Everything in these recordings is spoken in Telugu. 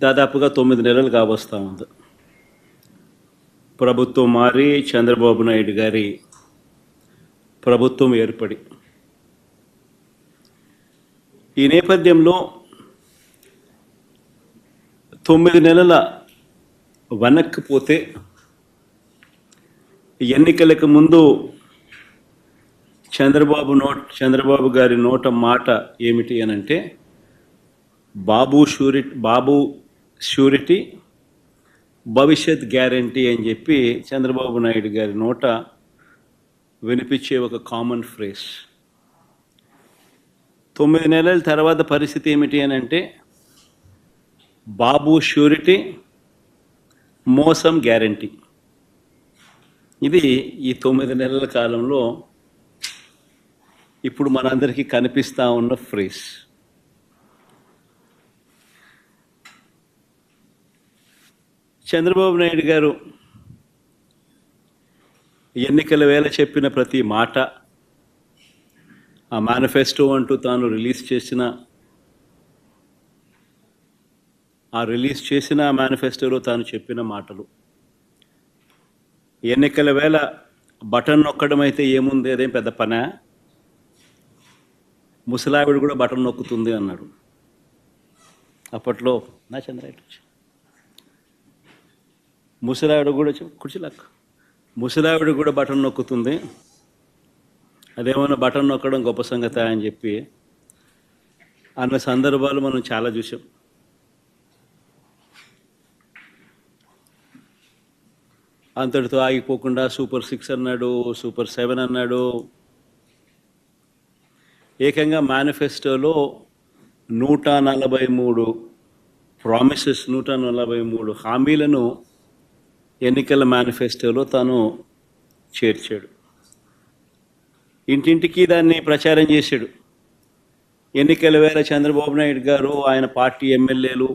దాదాపుగా 9 నెలలు కావస్తా ఉంది. ప్రభుత్వం మారి చంద్రబాబు నాయుడు గారి ప్రభుత్వం ఏర్పడి ఈ నేపథ్యంలో 9 నెలల వెనక్కి పోతే ఎన్నికలకు ముందు చంద్రబాబు గారి నోట మాట ఏమిటి అనంటే బాబు షూరిటీ భవిష్యత్ గ్యారంటీ అని చెప్పి చంద్రబాబు నాయుడు గారి నోట వినిపించే ఒక కామన్ ఫ్రేజ్. 9 నెలల తర్వాత పరిస్థితి ఏమిటి అని అంటే బాబు షూరిటీ మోసం గ్యారంటీ. ఇది ఈ 9 నెలల కాలంలో ఇప్పుడు మనందరికీ కనిపిస్తూ ఉన్న ఫ్రేజ్. చంద్రబాబు నాయుడు గారు ఎన్నికల వేళ చెప్పిన ప్రతి మాట, ఆ మేనిఫెస్టో అంటూ తాను రిలీజ్ చేసిన మేనిఫెస్టోలో తాను చెప్పిన మాటలు, ఎన్నికల వేళ బటన్ నొక్కడం అయితే ఏముంది, అదేం పెద్ద పనా, ముసలావిడ కూడా బటన్ నొక్కుతుంది అన్నాడు. అప్పట్లో నా చంద్రాయుడు ముసలావిడ కూడా కుర్చీలాక్ ముసలావిడ కూడా బటన్ నొక్కుతుంది, అదేమన్నా బటన్ నొక్కడం గొప్ప సంగతి అని చెప్పి అన్న సందర్భాలు మనం చాలా చూసాం. అంతటితో ఆగిపోకుండా సూపర్ 6 అన్నాడు, సూపర్ 7 అన్నాడు. ఏకంగా మేనిఫెస్టోలో 143 ప్రామిసెస్, 143 హామీలను ఎన్నికల మేనిఫెస్టోలో తాను చేర్చాడు. ఇంటింటికి దాన్ని ప్రచారం చేశాడు. ఎన్నికల వేళ చంద్రబాబు నాయుడు గారు ఆయన పార్టీ ఎమ్మెల్యేలను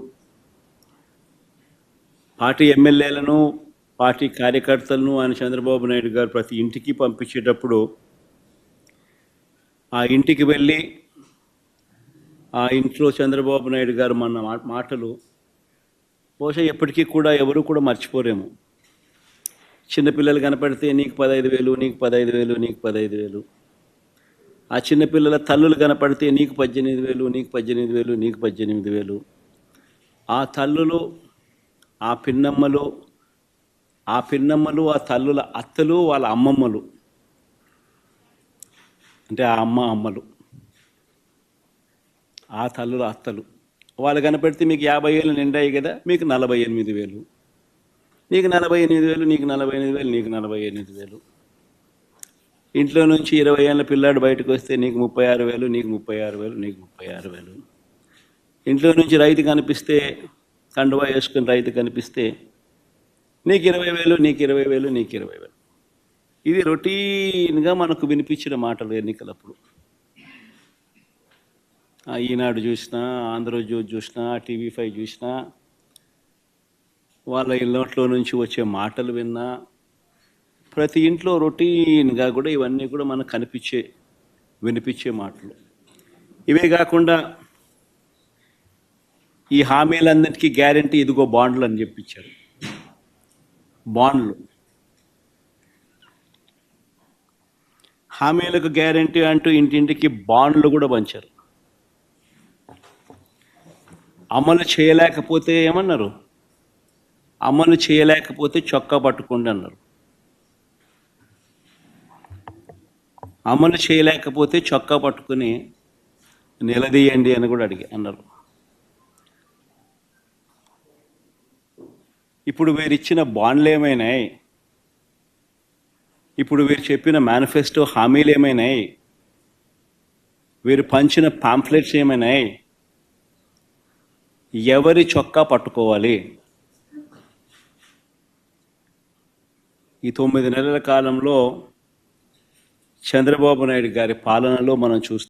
పార్టీ కార్యకర్తలను ఆయన చంద్రబాబు నాయుడు గారు ప్రతి ఇంటికి పంపించేటప్పుడు ఆ ఇంటికి వెళ్ళి ఆ ఇంట్లో చంద్రబాబు నాయుడు గారు మన మాటలు బహుశా ఎప్పటికీ కూడా ఎవరు కూడా మర్చిపోరేమో. చిన్నపిల్లలు కనపడితే నీకు 15,000, నీకు 15,000, నీకు 15,000. ఆ చిన్నపిల్లల తల్లులు కనపడితే నీకు 18,000, నీకు 18,000, నీకు 18,000. ఆ తల్లులు, ఆ పిన్నమ్మలు, ఆ తల్లుల అత్తలు, వాళ్ళ అమ్మమ్మలు, అంటే ఆ అమ్మలు, ఆ తల్లుల అత్తలు, వాళ్ళు కనపడితే మీకు 50,000 నిండాయి కదా, మీకు 48,000, నీకు 48,000, నీకు 48,000, నీకు 48,000. ఇంట్లో నుంచి 20 ఏళ్ళ పిల్లాడు బయటకు వస్తే నీకు 36,000, నీకు 36,000, నీకు 36,000. ఇంట్లో నుంచి రైతు కనిపిస్తే, కండువా వేసుకుని రైతు కనిపిస్తే నీకు 20,000, నీకు 20,000, నీకు 20,000. ఇది రొటీన్గా మనకు వినిపించిన మాటలు ఎన్నికలప్పుడు. ఈనాడు చూసినా, ఆంధ్రజ్యోతి చూసినా, TV5 చూసినా, వాళ్ళ ఇళ్ళట్లో నుంచి వచ్చే మాటలు విన్నా, ప్రతి ఇంట్లో రొటీన్గా కూడా ఇవన్నీ కూడా మనకు వినిపించే మాటలు. ఇవే కాకుండా ఈ హామీలందరికీ గ్యారంటీ ఇదిగో బాండ్లు అని చెప్పించారు. బాండ్లు, హామీలకు గ్యారంటీ అంటూ ఇంటింటికి బాండ్లు కూడా పంచారు. అమలు చేయలేకపోతే ఏమన్నారు, అమలు చేయలేకపోతే చొక్కా పట్టుకోండి అన్నారు. అమలు చేయలేకపోతే చొక్కా పట్టుకుని నిలదీయండి అని కూడా అన్నారు. ఇప్పుడు వీరిచ్చిన బాండ్లు ఏమైనాయి, ఇప్పుడు వీరు చెప్పిన మేనిఫెస్టో హామీలు ఏమైనాయి, వీరు పంచిన పాంఫ్లెట్స్ ఏమైనాయి, ఎవరి చొక్కా పట్టుకోవాలి? ఈ 9 నెలల కాలంలో చంద్రబాబు నాయుడు గారి పాలనలో మనం చూస్తాం.